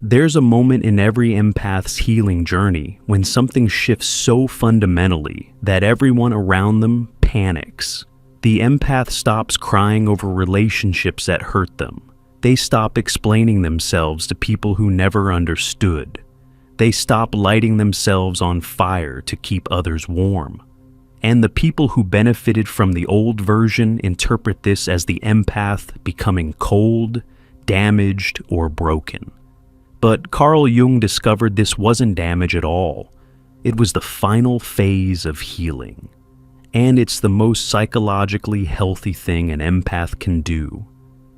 There's a moment in every empath's healing journey when something shifts so fundamentally that everyone around them panics. The empath stops crying over relationships that hurt them. They stop explaining themselves to people who never understood. They stop lighting themselves on fire to keep others warm. And the people who benefited from the old version interpret this as the empath becoming cold, damaged, or broken. But Carl Jung discovered this wasn't damage at all. It was the final phase of healing. And it's the most psychologically healthy thing an empath can do.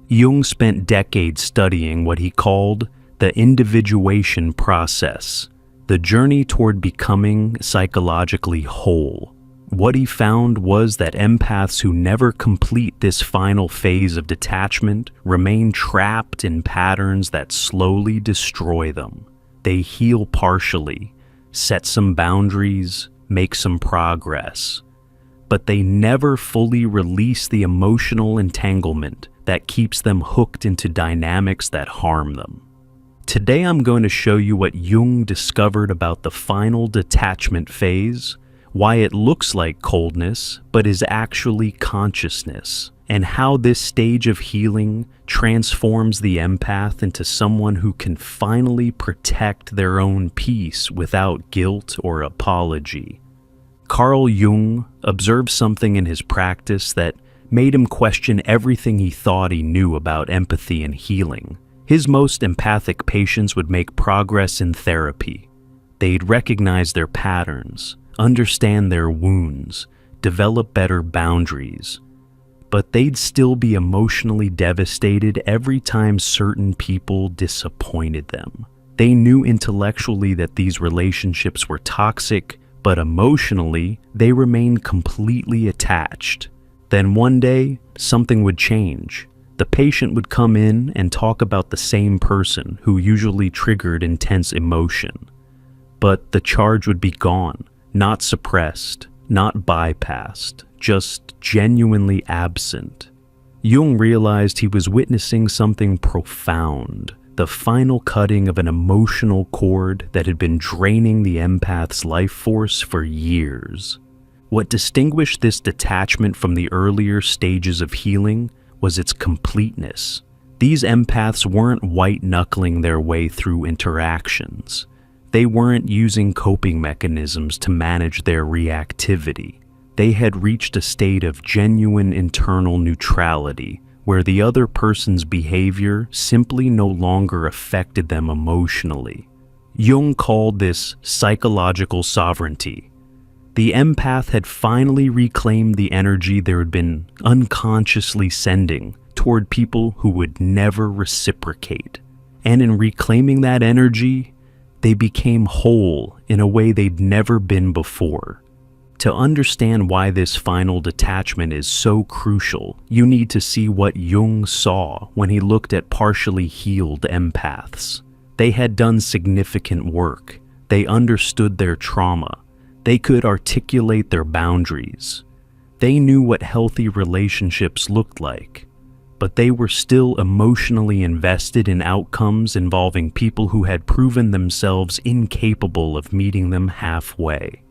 Jung spent decades studying what he called the individuation process, the journey toward becoming psychologically whole. What he found was that empaths who never complete this final phase of detachment remain trapped in patterns that slowly destroy them. They heal partially, set some boundaries, make some progress, but they never fully release the emotional entanglement that keeps them hooked into dynamics that harm them. Today I'm going to show you what Jung discovered about the final detachment phase, why it looks like coldness but is actually consciousness, and how this stage of healing transforms the empath into someone who can finally protect their own peace without guilt or apology. Carl Jung observed something in his practice that made him question everything he thought he knew about empathy and healing. His most empathic patients would make progress in therapy. They'd recognize their patterns, understand their wounds, develop better boundaries. But they'd still be emotionally devastated every time certain people disappointed them. They knew intellectually that these relationships were toxic, but emotionally, they remained completely attached. Then one day, something would change. The patient would come in and talk about the same person who usually triggered intense emotion. But the charge would be gone. Not suppressed, not bypassed, just genuinely absent. Jung realized he was witnessing something profound, the final cutting of an emotional cord that had been draining the empath's life force for years. What distinguished this detachment from the earlier stages of healing was its completeness. These empaths weren't white-knuckling their way through interactions. They weren't using coping mechanisms to manage their reactivity. They had reached a state of genuine internal neutrality, where the other person's behavior simply no longer affected them emotionally. Jung called this psychological sovereignty. The empath had finally reclaimed the energy they had been unconsciously sending toward people who would never reciprocate. And in reclaiming that energy, they became whole in a way they'd never been before. To understand why this final detachment is so crucial, you need to see what Jung saw when he looked at partially healed empaths. They had done significant work. They understood their trauma. They could articulate their boundaries. They knew what healthy relationships looked like. But they were still emotionally invested in outcomes involving people who had proven themselves incapable of meeting them halfway.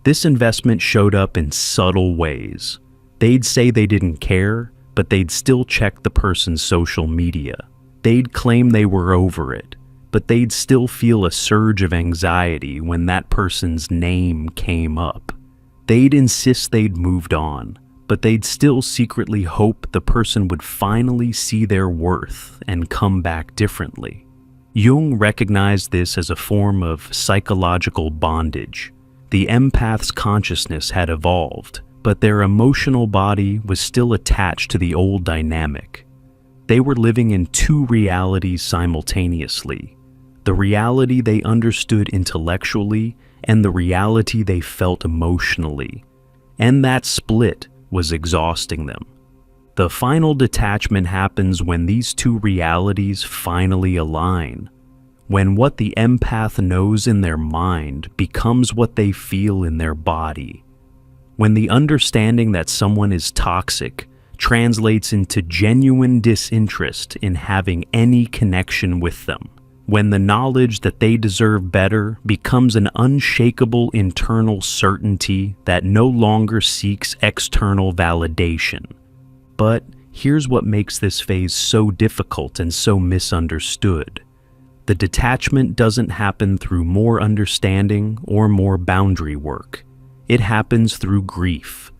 This investment showed up in subtle ways. They'd say they didn't care, but they'd still check the person's social media. They'd claim they were over it, but they'd still feel a surge of anxiety when that person's name came up. They'd insist they'd moved on, but they'd still secretly hope the person would finally see their worth and come back differently. Jung recognized this as a form of psychological bondage. The empath's consciousness had evolved, but their emotional body was still attached to the old dynamic. They were living in two realities simultaneously: the reality they understood intellectually and the reality they felt emotionally. And that split was exhausting them. The final detachment happens when these two realities finally align, when what the empath knows in their mind becomes what they feel in their body, when the understanding that someone is toxic translates into genuine disinterest in having any connection with them. when the knowledge that they deserve better becomes an unshakable internal certainty that no longer seeks external validation. But here's what makes this phase so difficult and so misunderstood. The detachment doesn't happen through more understanding or more boundary work. It happens through grief.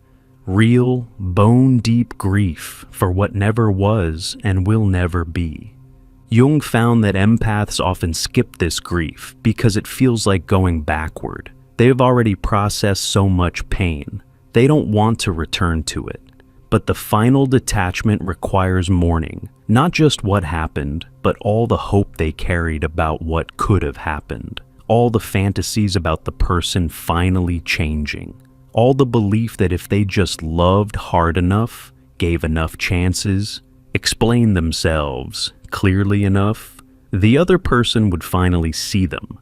Real, bone-deep grief for what never was and will never be. Jung found that empaths often skip this grief because it feels like going backward. They have already processed so much pain. They don't want to return to it. But the final detachment requires mourning, not just what happened, but all the hope they carried about what could have happened, all the fantasies about the person finally changing, all the belief that if they just loved hard enough, gave enough chances, explained themselves clearly enough, the other person would finally see them.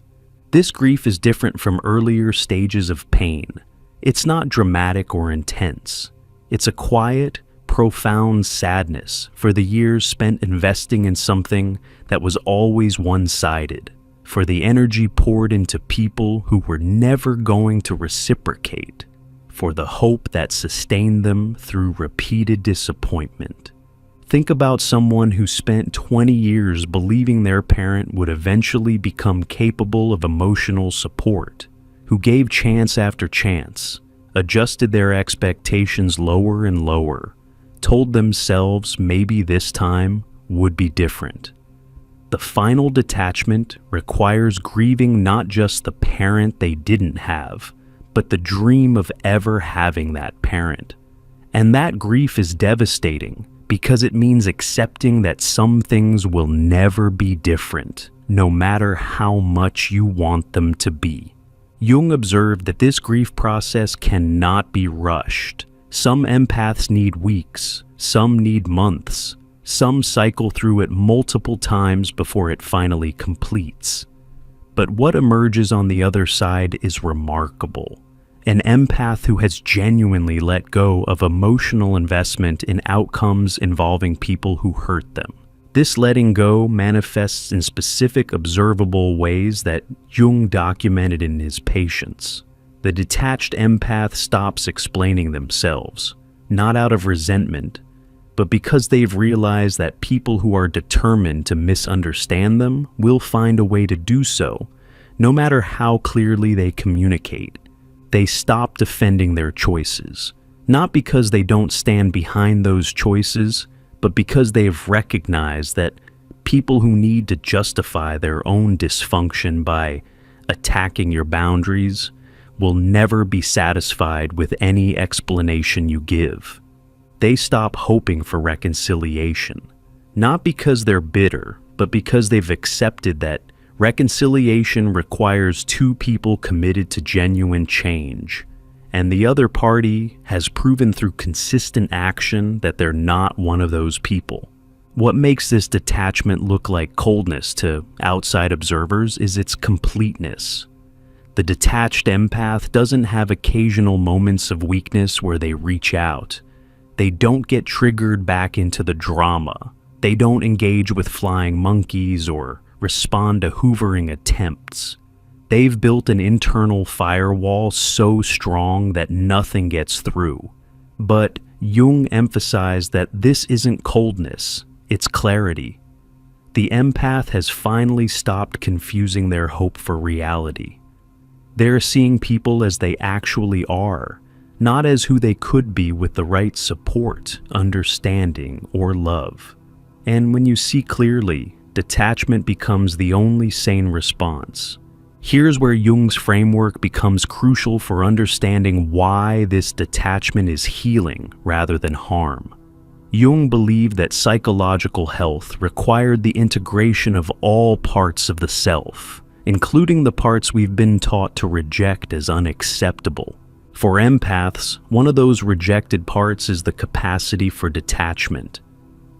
This grief is different from earlier stages of pain. It's not dramatic or intense. It's a quiet, profound sadness for the years spent investing in something that was always one-sided, for the energy poured into people who were never going to reciprocate, for the hope that sustained them through repeated disappointment. Think about someone who spent 20 years believing their parent would eventually become capable of emotional support, who gave chance after chance, adjusted their expectations lower and lower, told themselves maybe this time would be different. The final detachment requires grieving not just the parent they didn't have, but the dream of ever having that parent. And that grief is devastating because it means accepting that some things will never be different, no matter how much you want them to be. Jung observed that this grief process cannot be rushed. Some empaths need weeks, some need months, some cycle through it multiple times before it finally completes. But what emerges on the other side is remarkable. An empath who has genuinely let go of emotional investment in outcomes involving people who hurt them. This letting go manifests in specific observable ways that Jung documented in his patients. The detached empath stops explaining themselves, not out of resentment, but because they've realized that people who are determined to misunderstand them will find a way to do so, no matter how clearly they communicate. They stop defending their choices, not because they don't stand behind those choices, but because they've recognized that people who need to justify their own dysfunction by attacking your boundaries will never be satisfied with any explanation you give. They stop hoping for reconciliation, not because they're bitter, but because they've accepted that reconciliation requires two people committed to genuine change, and the other party has proven through consistent action that they're not one of those people. What makes this detachment look like coldness to outside observers is its completeness. The detached empath doesn't have occasional moments of weakness where they reach out. They don't get triggered back into the drama. They don't engage with flying monkeys or respond to hoovering attempts. They've built an internal firewall so strong that nothing gets through. But Jung emphasized that this isn't coldness, it's clarity. The empath has finally stopped confusing their hope for reality. They're seeing people as they actually are, not as who they could be with the right support, understanding, or love. And when you see clearly, detachment becomes the only sane response. Here's where Jung's framework becomes crucial for understanding why this detachment is healing rather than harm. Jung believed that psychological health required the integration of all parts of the self, including the parts we've been taught to reject as unacceptable. For empaths, one of those rejected parts is the capacity for detachment.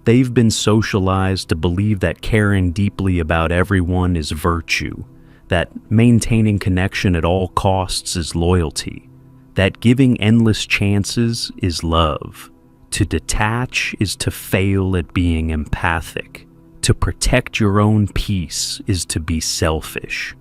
They've been socialized to believe that caring deeply about everyone is virtue, that maintaining connection at all costs is loyalty, that giving endless chances is love. To detach is to fail at being empathic. To protect your own peace is to be selfish.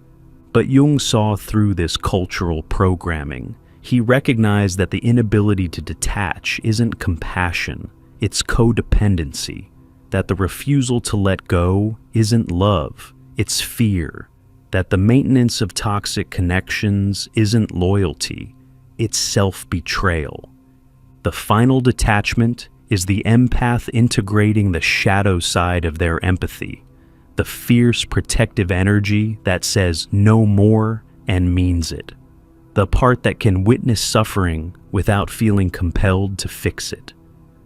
But Jung saw through this cultural programming. He recognized that the inability to detach isn't compassion, it's codependency. That the refusal to let go isn't love, it's fear. That the maintenance of toxic connections isn't loyalty, it's self-betrayal. The final detachment is the empath integrating the shadow side of their empathy, the fierce protective energy that says no more and means it, the part that can witness suffering without feeling compelled to fix it,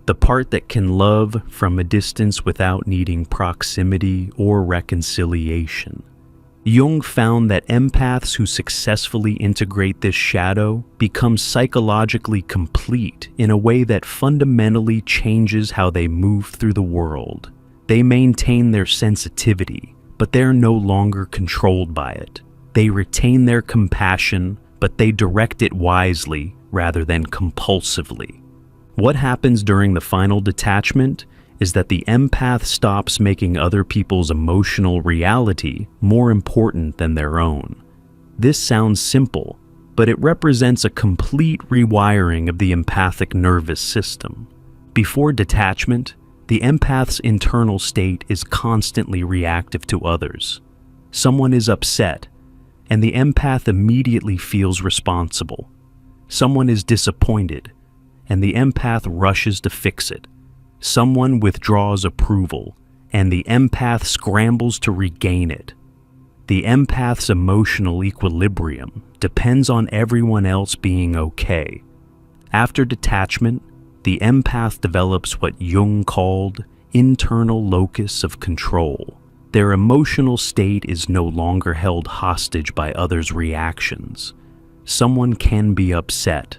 the part that can love from a distance without needing proximity or reconciliation. Jung found that empaths who successfully integrate this shadow become psychologically complete in a way that fundamentally changes how they move through the world. They maintain their sensitivity, but they're no longer controlled by it. They retain their compassion, but they direct it wisely rather than compulsively. What happens during the final detachment is that the empath stops making other people's emotional reality more important than their own. This sounds simple, but it represents a complete rewiring of the empathic nervous system. Before detachment, the empath's internal state is constantly reactive to others. Someone is upset, and the empath immediately feels responsible. Someone is disappointed, and the empath rushes to fix it. Someone withdraws approval, and the empath scrambles to regain it. The empath's emotional equilibrium depends on everyone else being okay. After detachment, the empath develops what Jung called internal locus of control. Their emotional state is no longer held hostage by others' reactions. Someone can be upset,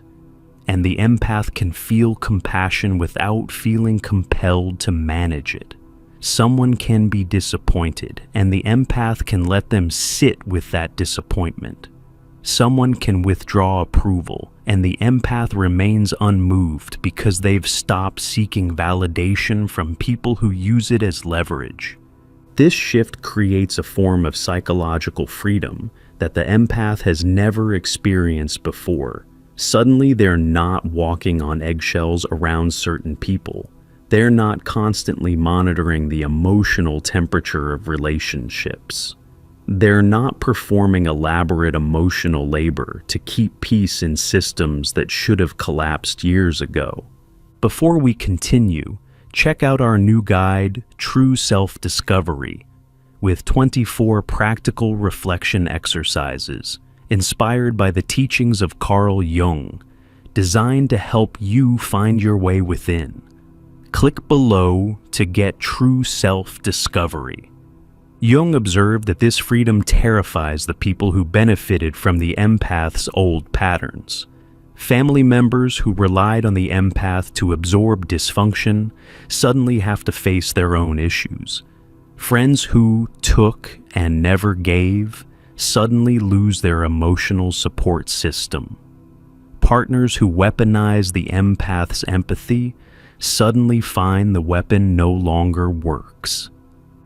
and the empath can feel compassion without feeling compelled to manage it. Someone can be disappointed, and the empath can let them sit with that disappointment. Someone can withdraw approval, and the empath remains unmoved because they've stopped seeking validation from people who use it as leverage. This shift creates a form of psychological freedom that the empath has never experienced before. Suddenly, they're not walking on eggshells around certain people. They're not constantly monitoring the emotional temperature of relationships. They're not performing elaborate emotional labor to keep peace in systems that should have collapsed years ago. Before we continue, check out our new guide, True Self-Discovery, with 24 practical reflection exercises inspired by the teachings of Carl Jung, designed to help you find your way within. Click below to get true self-discovery. Jung observed that this freedom terrifies the people who benefited from the empath's old patterns. Family members who relied on the empath to absorb dysfunction suddenly have to face their own issues. Friends who took and never gave suddenly lose their emotional support system. Partners who weaponize the empath's empathy suddenly find the weapon no longer works.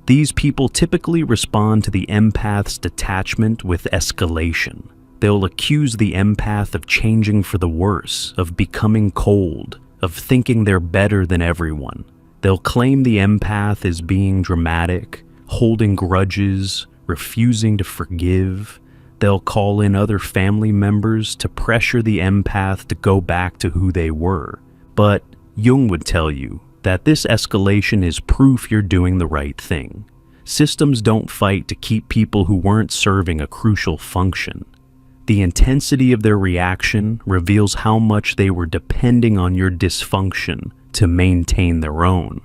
These people typically respond to the empath's detachment with escalation. They'll accuse the empath of changing for the worse, of becoming cold, of thinking they're better than everyone. They'll claim the empath is being dramatic, holding grudges, refusing to forgive. They'll call in other family members to pressure the empath to go back to who they were. But Jung would tell you that this escalation is proof you're doing the right thing. Systems don't fight to keep people who weren't serving a crucial function. The intensity of their reaction reveals how much they were depending on your dysfunction to maintain their own.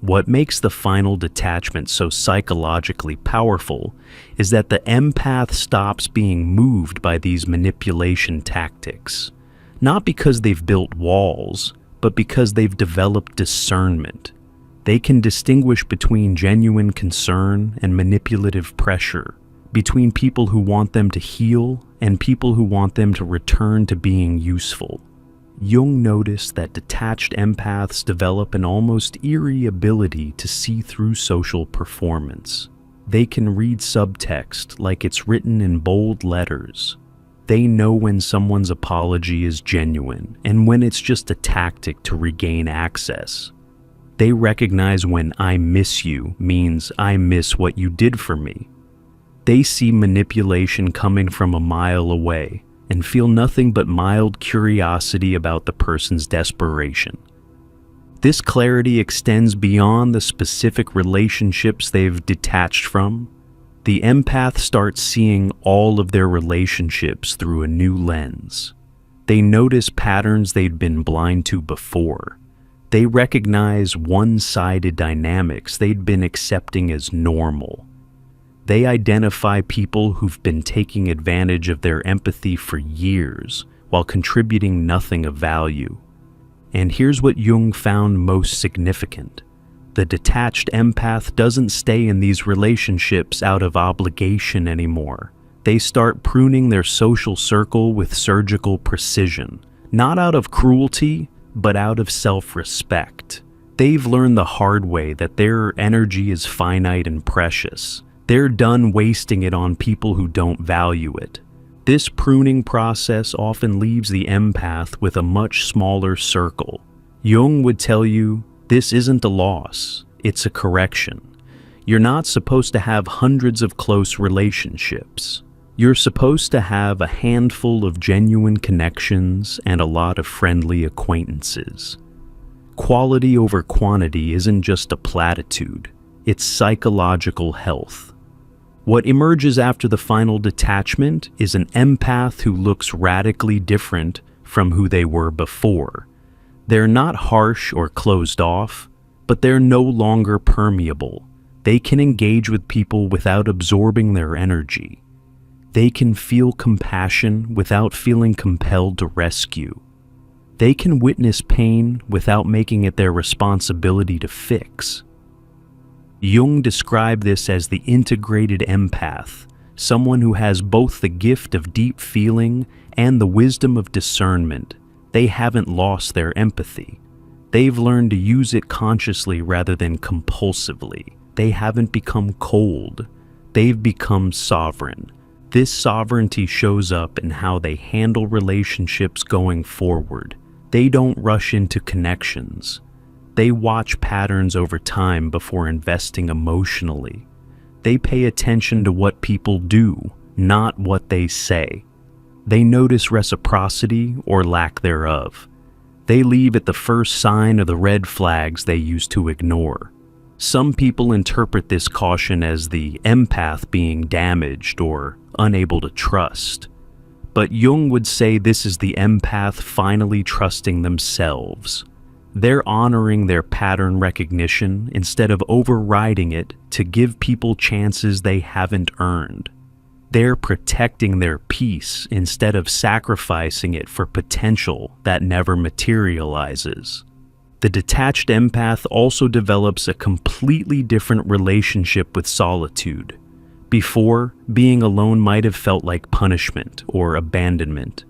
What makes the final detachment so psychologically powerful is that the empath stops being moved by these manipulation tactics, not because they've built walls, but because they've developed discernment. They can distinguish between genuine concern and manipulative pressure, between people who want them to heal and people who want them to return to being useful. Jung noticed that detached empaths develop an almost eerie ability to see through social performance. They can read subtext like it's written in bold letters. They know when someone's apology is genuine and when it's just a tactic to regain access. They recognize when "I miss you" means "I miss what you did for me." They see manipulation coming from a mile away and feel nothing but mild curiosity about the person's desperation. This clarity extends beyond the specific relationships they've detached from. The empath starts seeing all of their relationships through a new lens. They notice patterns they'd been blind to before. They recognize one-sided dynamics they'd been accepting as normal. They identify people who've been taking advantage of their empathy for years while contributing nothing of value. And here's what Jung found most significant. The detached empath doesn't stay in these relationships out of obligation anymore. They start pruning their social circle with surgical precision, not out of cruelty, but out of self-respect. They've learned the hard way that their energy is finite and precious. They're done wasting it on people who don't value it. This pruning process often leaves the empath with a much smaller circle. Jung would tell you, this isn't a loss, it's a correction. You're not supposed to have hundreds of close relationships. You're supposed to have a handful of genuine connections and a lot of friendly acquaintances. Quality over quantity isn't just a platitude, it's psychological health. What emerges after the final detachment is an empath who looks radically different from who they were before. They're not harsh or closed off, but they're no longer permeable. They can engage with people without absorbing their energy. They can feel compassion without feeling compelled to rescue. They can witness pain without making it their responsibility to fix. Jung described this as the integrated empath, someone who has both the gift of deep feeling and the wisdom of discernment. They haven't lost their empathy. They've learned to use it consciously rather than compulsively. They haven't become cold. They've become sovereign. This sovereignty shows up in how they handle relationships going forward. They don't rush into connections. They watch patterns over time before investing emotionally. They pay attention to what people do, not what they say. They notice reciprocity or lack thereof. They leave at the first sign of the red flags they used to ignore. Some people interpret this caution as the empath being damaged or unable to trust. But Jung would say this is the empath finally trusting themselves. They're honoring their pattern recognition instead of overriding it to give people chances they haven't earned. They're protecting their peace instead of sacrificing it for potential that never materializes. The detached empath also develops a completely different relationship with solitude. Before, being alone might have felt like punishment or abandonment.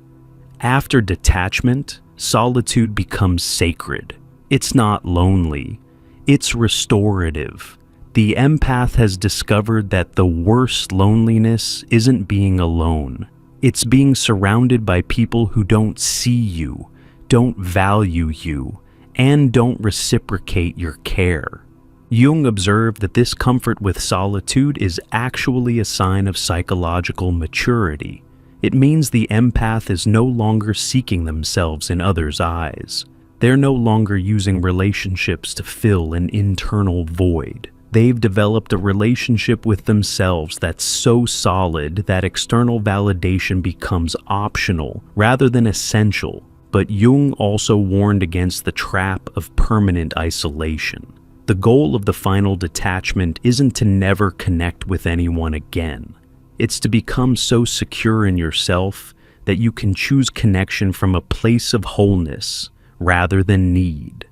After detachment, solitude becomes sacred. It's not lonely, it's restorative. The empath has discovered that the worst loneliness isn't being alone. It's being surrounded by people who don't see you, don't value you, and don't reciprocate your care. Jung observed that this comfort with solitude is actually a sign of psychological maturity. It means the empath is no longer seeking themselves in others' eyes. They're no longer using relationships to fill an internal void. They've developed a relationship with themselves that's so solid that external validation becomes optional rather than essential. But Jung also warned against the trap of permanent isolation. The goal of the final detachment isn't to never connect with anyone again. It's to become so secure in yourself that you can choose connection from a place of wholeness rather than need.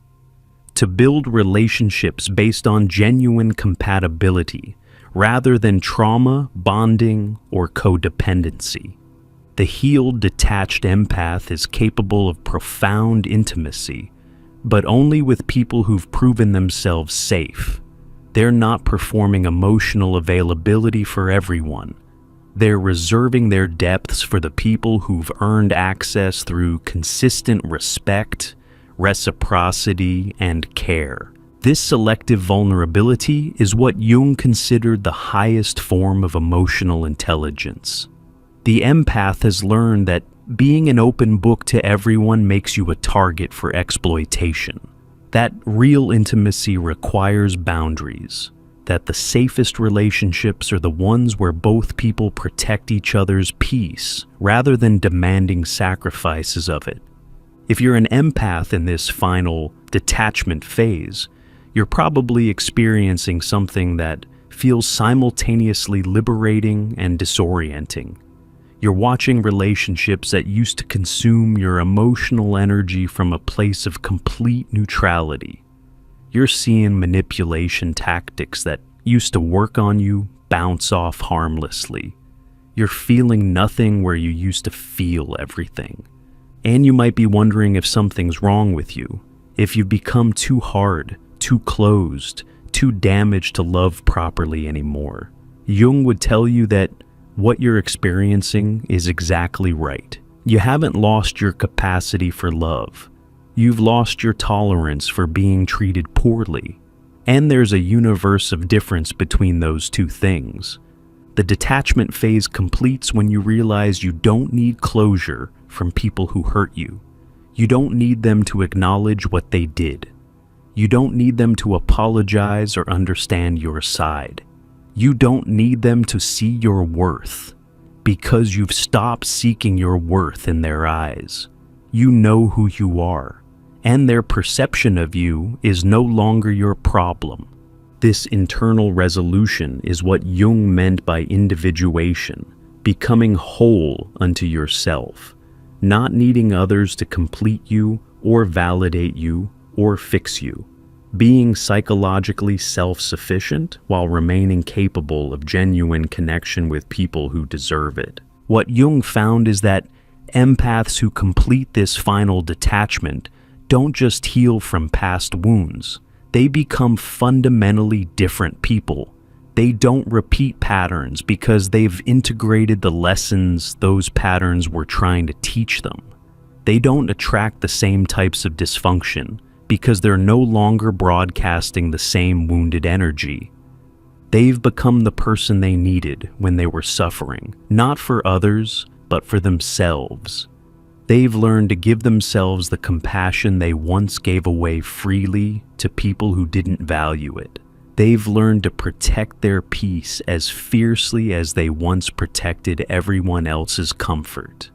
To build relationships based on genuine compatibility rather than trauma, bonding, or codependency. The healed, detached empath is capable of profound intimacy, but only with people who've proven themselves safe. They're not performing emotional availability for everyone. They're reserving their depths for the people who've earned access through consistent respect, reciprocity, and care. This selective vulnerability is what Jung considered the highest form of emotional intelligence. The empath has learned that being an open book to everyone makes you a target for exploitation, that real intimacy requires boundaries, that the safest relationships are the ones where both people protect each other's peace rather than demanding sacrifices of it. If you're an empath in this final detachment phase, you're probably experiencing something that feels simultaneously liberating and disorienting. You're watching relationships that used to consume your emotional energy from a place of complete neutrality. You're seeing manipulation tactics that used to work on you bounce off harmlessly. You're feeling nothing where you used to feel everything. And you might be wondering if something's wrong with you, if you've become too hard, too closed, too damaged to love properly anymore. Jung would tell you that what you're experiencing is exactly right. You haven't lost your capacity for love. You've lost your tolerance for being treated poorly. And there's a universe of difference between those two things. The detachment phase completes when you realize you don't need closure from people who hurt you. You don't need them to acknowledge what they did. You don't need them to apologize or understand your side. You don't need them to see your worth, because you've stopped seeking your worth in their eyes. You know who you are, and their perception of you is no longer your problem. This internal resolution is what Jung meant by individuation, becoming whole unto yourself, not needing others to complete you or validate you or fix you. Being psychologically self-sufficient while remaining capable of genuine connection with people who deserve it. What Jung found is that empaths who complete this final detachment don't just heal from past wounds. They become fundamentally different people. They don't repeat patterns because they've integrated the lessons those patterns were trying to teach them. They don't attract the same types of dysfunction because they're no longer broadcasting the same wounded energy. They've become the person they needed when they were suffering, not for others, but for themselves. They've learned to give themselves the compassion they once gave away freely to people who didn't value it. They've learned to protect their peace as fiercely as they once protected everyone else's comfort.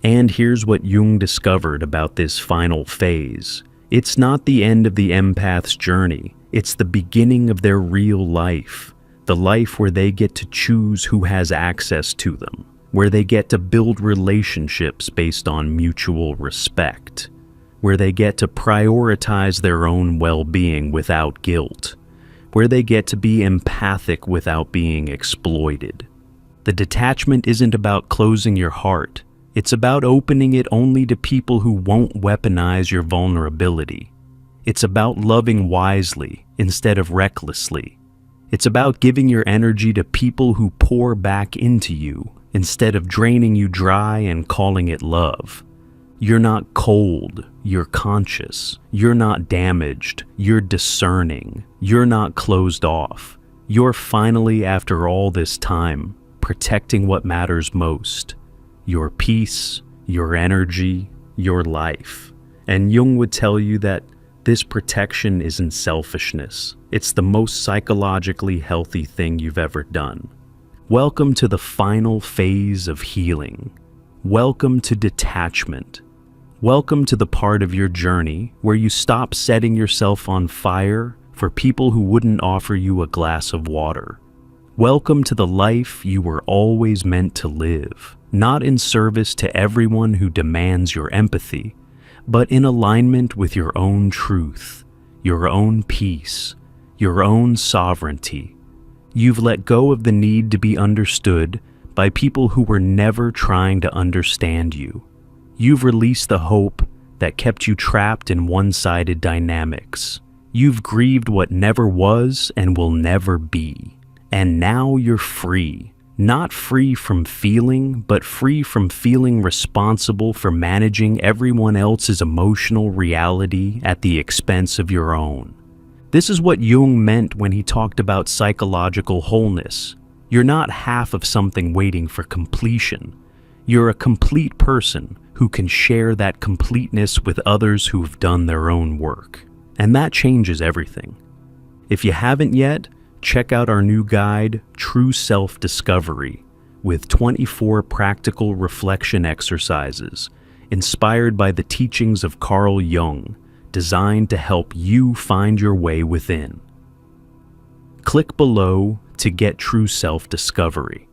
And here's what Jung discovered about this final phase. It's not the end of the empath's journey. It's the beginning of their real life, the life where they get to choose who has access to them, where they get to build relationships based on mutual respect, where they get to prioritize their own well-being without guilt, where they get to be empathic without being exploited. The detachment isn't about closing your heart. It's about opening it only to people who won't weaponize your vulnerability. It's about loving wisely instead of recklessly. It's about giving your energy to people who pour back into you instead of draining you dry and calling it love. You're not cold, you're conscious. You're not damaged, you're discerning. You're not closed off. You're finally, after all this time, protecting what matters most. Your peace, your energy, your life. And Jung would tell you that this protection isn't selfishness. It's the most psychologically healthy thing you've ever done. Welcome to the final phase of healing. Welcome to detachment. Welcome to the part of your journey where you stop setting yourself on fire for people who wouldn't offer you a glass of water. Welcome to the life you were always meant to live, not in service to everyone who demands your empathy, but in alignment with your own truth, your own peace, your own sovereignty. You've let go of the need to be understood by people who were never trying to understand you. You've released the hope that kept you trapped in one-sided dynamics. You've grieved what never was and will never be. And now you're free. Not free from feeling, but free from feeling responsible for managing everyone else's emotional reality at the expense of your own. This is what Jung meant when he talked about psychological wholeness. You're not half of something waiting for completion. You're a complete person who can share that completeness with others who've done their own work. And that changes everything. If you haven't yet, check out our new guide, True Self-Discovery, with 24 practical reflection exercises inspired by the teachings of Carl Jung, designed to help you find your way within. Click below to get True Self-Discovery.